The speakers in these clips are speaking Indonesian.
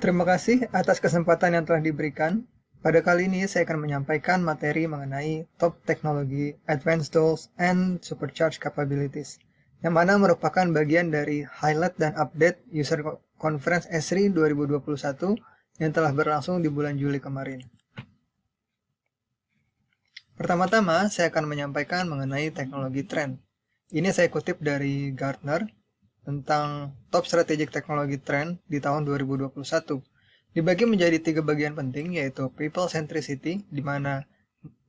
Terima kasih atas kesempatan yang telah diberikan. Pada kali ini saya akan menyampaikan materi mengenai top teknologi, advanced tools, and supercharged capabilities, yang mana merupakan bagian dari highlight dan update User Conference ESRI 2021 yang telah berlangsung di bulan Juli kemarin. Pertama-tama, saya akan menyampaikan mengenai teknologi trend. Ini saya kutip dari Gartner tentang top strategic teknologi trend di tahun 2021. Dibagi menjadi 3 bagian penting, yaitu people centricity, di mana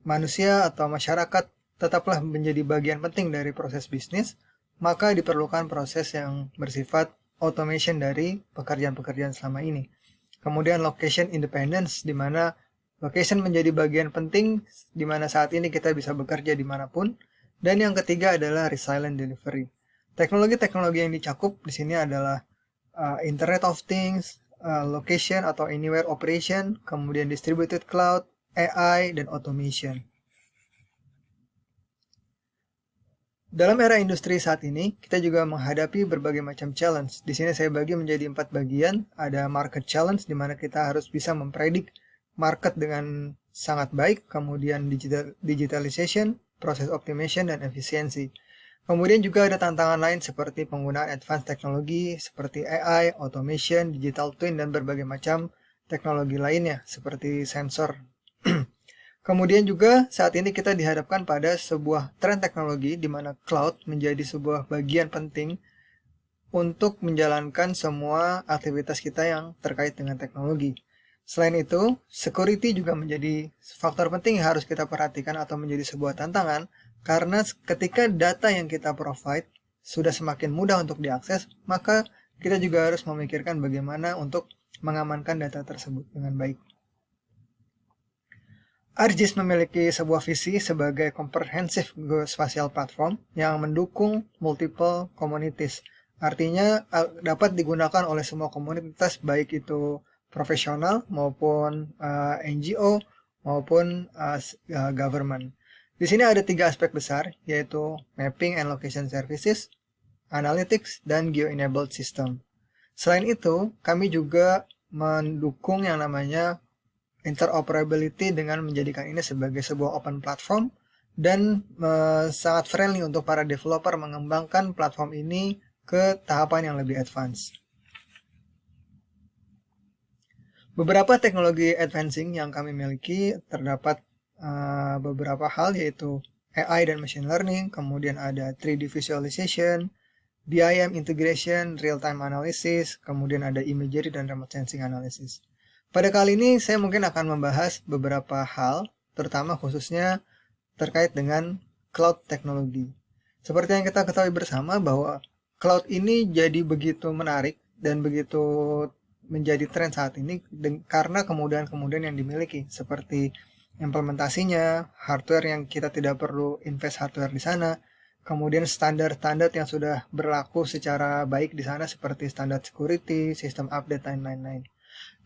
manusia atau masyarakat tetaplah menjadi bagian penting dari proses bisnis, maka diperlukan proses yang bersifat automation dari pekerjaan-pekerjaan selama ini. Kemudian location independence, di mana location menjadi bagian penting, di mana saat ini kita bisa bekerja dimanapun. Dan yang ketiga adalah resilient delivery. Teknologi-teknologi yang dicakup di sini adalah Internet of Things, location atau anywhere operation, kemudian distributed cloud, AI, dan automation. Dalam era industri saat ini, kita juga menghadapi berbagai macam challenge. Di sini saya bagi menjadi 4 bagian. Ada market challenge, di mana kita harus bisa mempredik market dengan sangat baik, kemudian digitalization, proses optimization, dan efisiensi. Kemudian juga ada tantangan lain seperti penggunaan advanced teknologi seperti AI, automation, digital twin, dan berbagai macam teknologi lainnya seperti sensor. Kemudian juga saat ini kita dihadapkan pada sebuah tren teknologi di mana cloud menjadi sebuah bagian penting untuk menjalankan semua aktivitas kita yang terkait dengan teknologi. Selain itu, security juga menjadi faktor penting yang harus kita perhatikan atau menjadi sebuah tantangan, karena ketika data yang kita provide sudah semakin mudah untuk diakses, maka kita juga harus memikirkan bagaimana untuk mengamankan data tersebut dengan baik. ArcGIS memiliki sebuah visi sebagai comprehensive geospatial platform yang mendukung multiple communities. Artinya dapat digunakan oleh semua komunitas, baik itu profesional maupun NGO maupun government. Di sini ada 3 aspek besar, yaitu mapping and location services, analytics, dan geo-enabled system. Selain itu, kami juga mendukung yang namanya interoperability dengan menjadikan ini sebagai sebuah open platform dan sangat friendly untuk para developer mengembangkan platform ini ke tahapan yang lebih advance. Beberapa teknologi advancing yang kami miliki terdapat beberapa hal, yaitu AI dan machine learning, kemudian ada 3D visualization, BIM integration, real-time analysis, kemudian ada imagery dan remote sensing analysis. Pada kali ini saya mungkin akan membahas beberapa hal, terutama khususnya terkait dengan cloud teknologi. Seperti yang kita ketahui bersama bahwa cloud ini jadi begitu menarik dan begitu menjadi tren saat ini karena kemudahan-kemudahan yang dimiliki, seperti implementasinya, hardware yang kita tidak perlu invest hardware di sana, kemudian standar-standar yang sudah berlaku secara baik di sana seperti standar security, sistem update, dan lain-lain.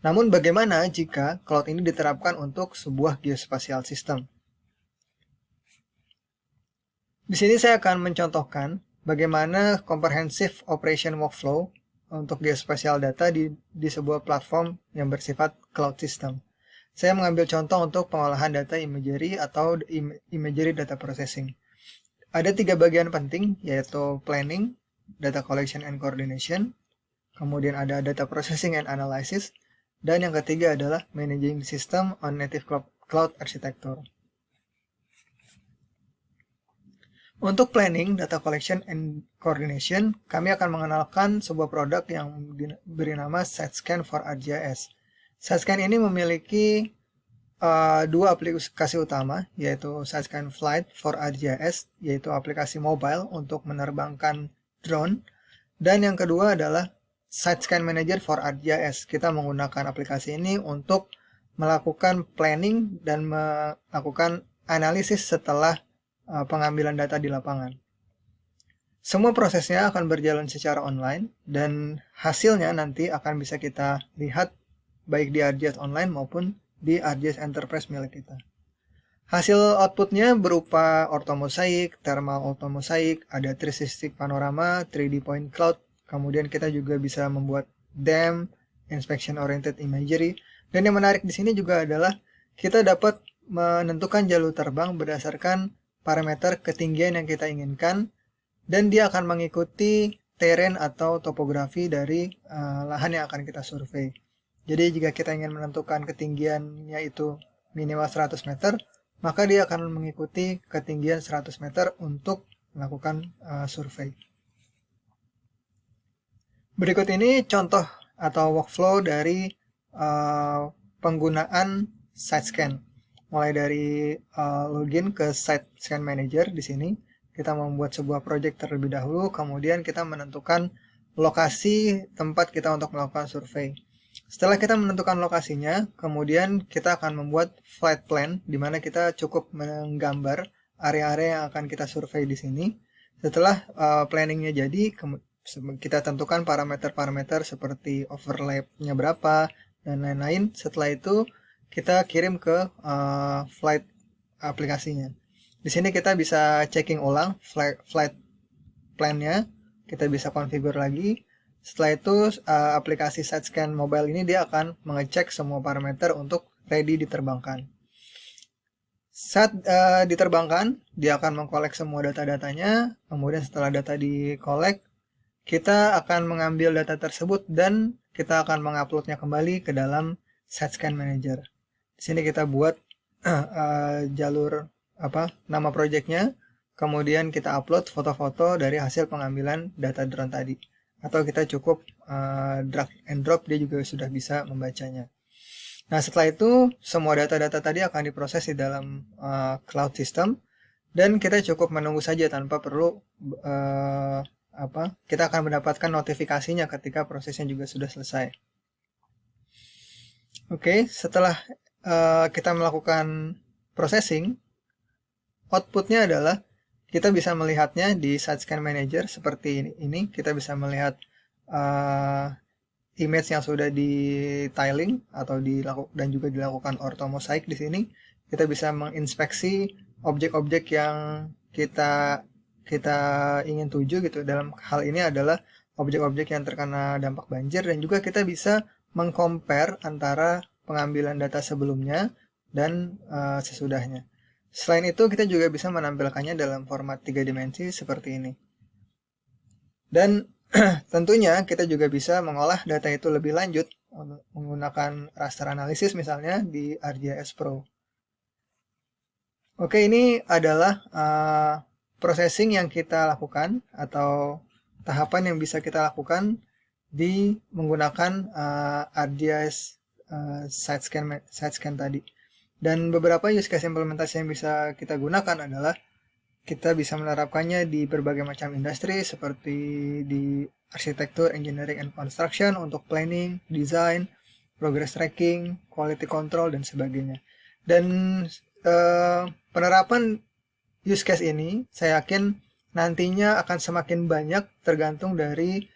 Namun bagaimana jika cloud ini diterapkan untuk sebuah geospatial system? Di sini saya akan mencontohkan bagaimana comprehensive operation workflow untuk geospatial data di sebuah platform yang bersifat cloud system. Saya mengambil contoh untuk pengolahan data imagery atau imagery data processing. Ada 3 bagian penting, yaitu planning, data collection and coordination, kemudian ada data processing and analysis, dan yang ketiga adalah managing system on native cloud architecture. Untuk planning, data collection and coordination, kami akan mengenalkan sebuah produk yang diberi nama SiteScan for ArcGIS. SiteScan ini memiliki 2 aplikasi utama, yaitu SiteScan Flight for ArcGIS, yaitu aplikasi mobile untuk menerbangkan drone, dan yang kedua adalah SiteScan Manager for ArcGIS. Kita menggunakan aplikasi ini untuk melakukan planning dan melakukan analisis setelah pengambilan data di lapangan. Semua prosesnya akan berjalan secara online dan hasilnya nanti akan bisa kita lihat baik di ArcGIS Online maupun di ArcGIS Enterprise milik kita. Hasil outputnya berupa orthomosaik, thermal orthomosaik, ada 360 panorama, 3D point cloud, kemudian kita juga bisa membuat dam, inspection oriented imagery. Dan yang menarik di sini juga adalah kita dapat menentukan jalur terbang berdasarkan parameter ketinggian yang kita inginkan, dan dia akan mengikuti terrain atau topografi dari lahan yang akan kita survei. Jadi jika kita ingin menentukan ketinggiannya itu minimal 100 meter, maka dia akan mengikuti ketinggian 100 meter untuk melakukan survei. Berikut ini contoh atau workflow dari penggunaan SiteScan. Mulai dari login ke SiteScan Manager di sini, kita membuat sebuah project terlebih dahulu, kemudian kita menentukan lokasi tempat kita untuk melakukan survei. Setelah kita menentukan lokasinya, kemudian kita akan membuat flight plan, di mana kita cukup menggambar area-area yang akan kita survei di sini. Setelah planningnya jadi, kita tentukan parameter-parameter seperti overlap-nya berapa, dan lain-lain. Setelah itu, kita kirim ke flight aplikasinya. Di sini kita bisa checking ulang flight plan-nya, kita bisa configure lagi. Setelah itu aplikasi SiteScan Mobile ini dia akan mengecek semua parameter untuk ready diterbangkan. Saat diterbangkan, dia akan mengkolek semua data-datanya. Kemudian setelah data dikolek, kita akan mengambil data tersebut dan kita akan menguploadnya kembali ke dalam SiteScan Manager. Di sini kita buat jalur nama projectnya, kemudian kita upload foto-foto dari hasil pengambilan data drone tadi. Atau kita cukup drag and drop, dia juga sudah bisa membacanya. Nah, setelah itu semua data-data tadi akan diproses di dalam cloud system, dan kita cukup menunggu saja tanpa perlu kita akan mendapatkan notifikasinya ketika prosesnya juga sudah selesai. Oke, setelah kita melakukan processing, outputnya adalah kita bisa melihatnya di SiteScan Manager seperti ini. Kita bisa melihat image yang sudah di tiling atau dan juga dilakukan orthomosaik di sini. Kita bisa menginspeksi objek-objek yang kita ingin tuju gitu. Dalam hal ini adalah objek-objek yang terkena dampak banjir, dan juga kita bisa mengcompare antara pengambilan data sebelumnya dan sesudahnya. Selain itu, kita juga bisa menampilkannya dalam format 3 dimensi seperti ini. Dan tentunya kita juga bisa mengolah data itu lebih lanjut menggunakan raster analysis misalnya di ArcGIS Pro. Oke, ini adalah processing yang kita lakukan atau tahapan yang bisa kita lakukan di menggunakan ArcGIS SiteScan tadi. Dan beberapa use case implementasi yang bisa kita gunakan adalah kita bisa menerapkannya di berbagai macam industri seperti di arsitektur, engineering, and construction untuk planning, design, progress tracking, quality control, dan sebagainya. Dan penerapan use case ini saya yakin nantinya akan semakin banyak tergantung dari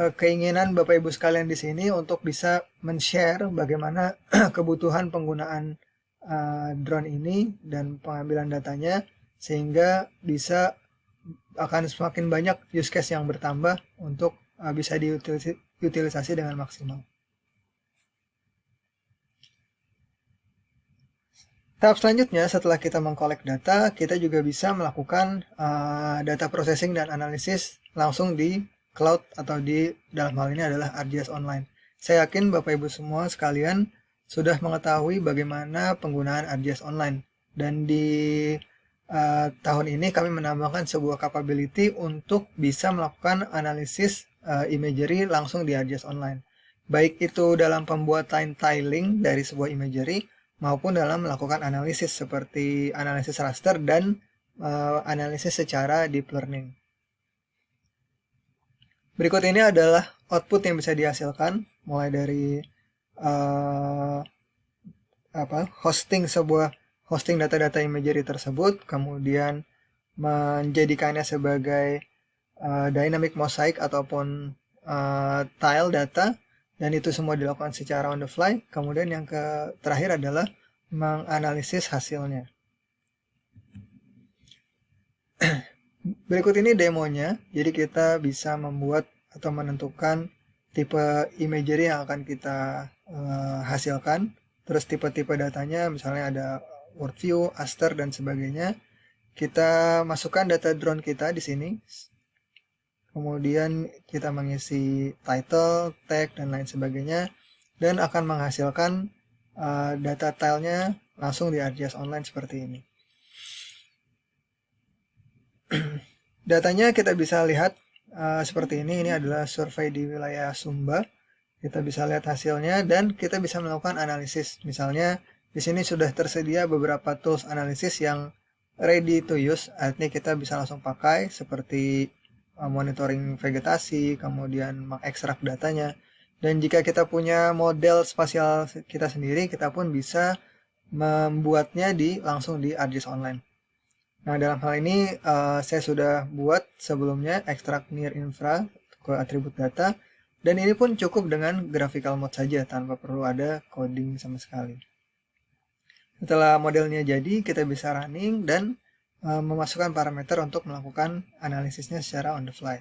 keinginan Bapak Ibu sekalian di sini untuk bisa men-share bagaimana kebutuhan penggunaan drone ini dan pengambilan datanya, sehingga akan semakin banyak use case yang bertambah untuk bisa diutilisasi dengan maksimal. Tahap selanjutnya, setelah kita mengkolek data, kita juga bisa melakukan data processing dan analisis langsung di cloud atau di dalam hal ini adalah ArcGIS Online. Saya yakin Bapak Ibu semua sekalian sudah mengetahui bagaimana penggunaan ArcGIS Online, dan di tahun ini kami menambahkan sebuah capability untuk bisa melakukan analisis imagery langsung di ArcGIS Online, baik itu dalam pembuatan tiling dari sebuah imagery maupun dalam melakukan analisis seperti analisis raster dan analisis secara deep learning. Berikut ini adalah output yang bisa dihasilkan, mulai dari hosting data-data imagery tersebut, kemudian menjadikannya sebagai dynamic mosaic ataupun tile data, dan itu semua dilakukan secara on the fly. Kemudian yang terakhir adalah menganalisis hasilnya. Berikut ini demonya. Jadi kita bisa membuat atau menentukan tipe imagery yang akan kita hasilkan. Terus tipe-tipe datanya, misalnya ada world view, raster, dan sebagainya. Kita masukkan data drone kita di sini. Kemudian kita mengisi title, tag, dan lain sebagainya. Dan akan menghasilkan data tilenya langsung di ArcGIS Online seperti ini. Datanya kita bisa lihat seperti ini. Ini adalah survei di wilayah Sumba. Kita bisa lihat hasilnya dan kita bisa melakukan analisis. Misalnya di sini sudah tersedia beberapa tools analisis yang ready to use. Artinya kita bisa langsung pakai seperti monitoring vegetasi, kemudian mengekstrak datanya. Dan jika kita punya model spasial kita sendiri, kita pun bisa membuatnya langsung di ArcGIS Online. Nah, dalam hal ini saya sudah buat sebelumnya ekstrak near infra ke atribut data, dan ini pun cukup dengan graphical mode saja tanpa perlu ada coding sama sekali. Setelah modelnya jadi, kita bisa running dan memasukkan parameter untuk melakukan analisisnya secara on the fly.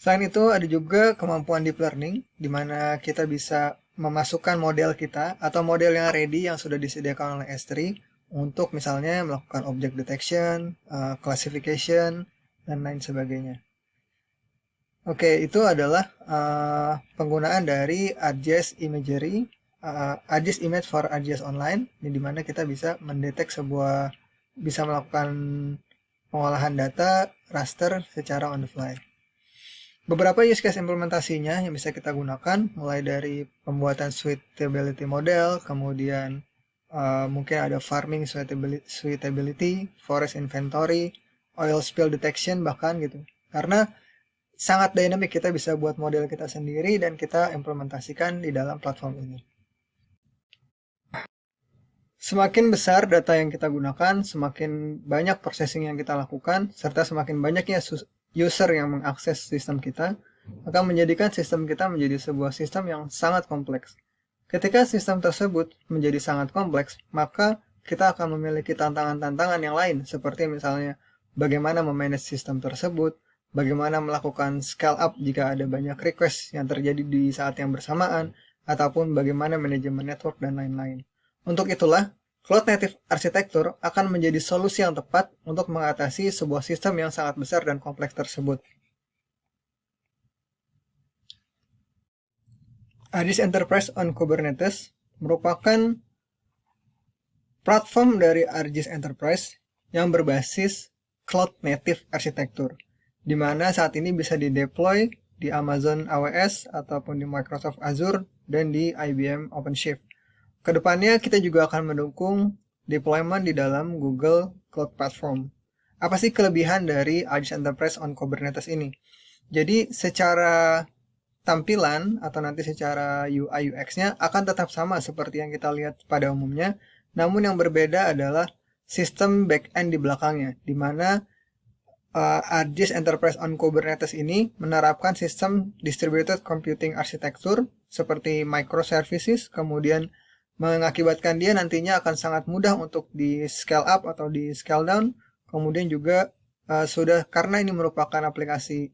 Selain itu, ada juga kemampuan deep learning, di mana kita bisa memasukkan model kita atau model yang ready yang sudah disediakan oleh S3 untuk misalnya melakukan object detection, classification, dan lain sebagainya. Oke, itu adalah penggunaan dari ArcGIS Imagery, ArcGIS Image for ArcGIS Online, di mana kita bisa bisa melakukan pengolahan data raster secara on the fly. Beberapa use case implementasinya yang bisa kita gunakan, mulai dari pembuatan suitability model, kemudian mungkin ada farming suitability, forest inventory, oil spill detection bahkan gitu. Karena sangat dynamic, kita bisa buat model kita sendiri dan kita implementasikan di dalam platform ini. Semakin besar data yang kita gunakan, semakin banyak processing yang kita lakukan, serta semakin banyaknya user yang mengakses sistem kita, akan menjadikan sistem kita menjadi sebuah sistem yang sangat kompleks. Ketika sistem tersebut menjadi sangat kompleks, maka kita akan memiliki tantangan-tantangan yang lain, seperti misalnya bagaimana memanage sistem tersebut, bagaimana melakukan scale up jika ada banyak request yang terjadi di saat yang bersamaan, ataupun bagaimana manajemen network dan lain-lain. Untuk itulah, Cloud Native Architecture akan menjadi solusi yang tepat untuk mengatasi sebuah sistem yang sangat besar dan kompleks tersebut. ArcGIS Enterprise on Kubernetes merupakan platform dari ArcGIS Enterprise yang berbasis Cloud Native Architecture, di mana saat ini bisa dideploy di Amazon AWS ataupun di Microsoft Azure dan di IBM OpenShift. Kedepannya kita juga akan mendukung deployment di dalam Google Cloud Platform. Apa sih kelebihan dari ArcGIS Enterprise on Kubernetes ini? Jadi secara tampilan atau nanti secara UI UX-nya akan tetap sama seperti yang kita lihat pada umumnya, namun yang berbeda adalah sistem back-end di belakangnya, di mana ArcGIS Enterprise on Kubernetes ini menerapkan sistem distributed computing architecture seperti microservices, kemudian mengakibatkan dia nantinya akan sangat mudah untuk di scale up atau di scale down. Kemudian juga karena ini merupakan aplikasi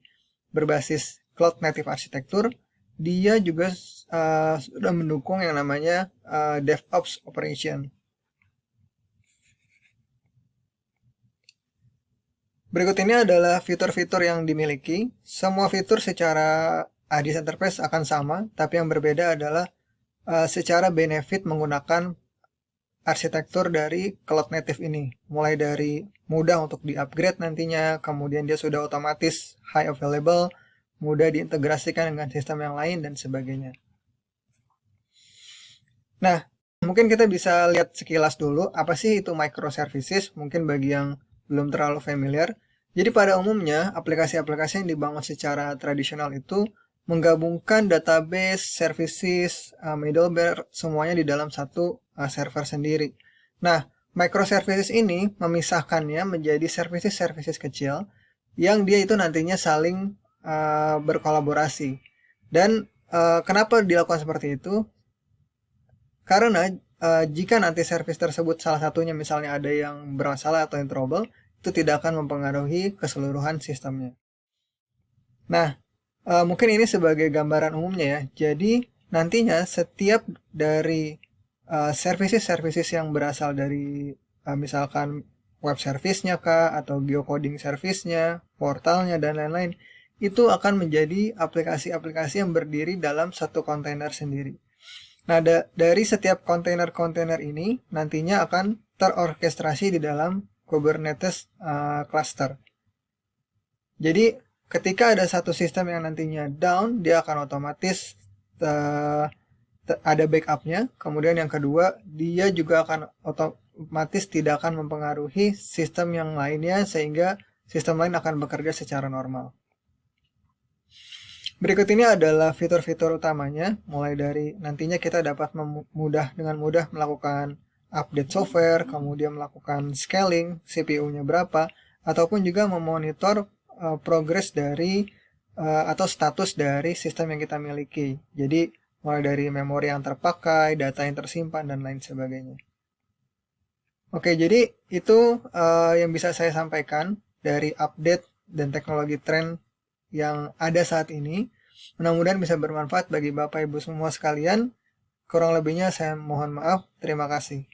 berbasis Cloud Native Architecture, dia juga sudah mendukung yang namanya DevOps Operation. Berikut ini adalah fitur-fitur yang dimiliki. Semua fitur secara ArcGIS Enterprise akan sama, tapi yang berbeda adalah secara benefit menggunakan arsitektur dari Cloud Native ini. Mulai dari mudah untuk di-upgrade nantinya, kemudian dia sudah otomatis high available, mudah diintegrasikan dengan sistem yang lain, dan sebagainya. Nah, mungkin kita bisa lihat sekilas dulu, apa sih itu microservices, mungkin bagi yang belum terlalu familiar. Jadi pada umumnya, aplikasi-aplikasi yang dibangun secara tradisional itu menggabungkan database, services, middleware, semuanya di dalam satu server sendiri. Nah, microservices ini memisahkannya menjadi services-services kecil yang dia itu nantinya saling berkolaborasi. Dan kenapa dilakukan seperti itu? Karena jika nanti service tersebut salah satunya misalnya ada yang bermasalah atau yang trouble, itu tidak akan mempengaruhi keseluruhan sistemnya. Nah, Mungkin ini sebagai gambaran umumnya ya. Jadi nantinya setiap dari services-services yang berasal dari misalkan web service-nya kah, atau geocoding service-nya, portalnya, dan lain-lain, itu akan menjadi aplikasi-aplikasi yang berdiri dalam satu kontainer sendiri. Nah, dari setiap kontainer-kontainer ini nantinya akan terorkestrasi di dalam Kubernetes cluster. Jadi ketika ada satu sistem yang nantinya down, dia akan otomatis ada backupnya. Kemudian yang kedua, dia juga akan otomatis tidak akan mempengaruhi sistem yang lainnya, sehingga sistem lain akan bekerja secara normal. Berikut ini adalah fitur-fitur utamanya, mulai dari nantinya kita dapat dengan mudah melakukan update software, kemudian melakukan scaling, CPU-nya berapa, ataupun juga memonitor progres dari atau status dari sistem yang kita miliki. Jadi mulai dari memori yang terpakai, data yang tersimpan, dan lain sebagainya. Oke, jadi itu yang bisa saya sampaikan dari update dan teknologi tren yang ada saat ini. Mudah-mudahan bisa bermanfaat bagi Bapak Ibu semua sekalian. Kurang lebihnya saya mohon maaf. Terima kasih.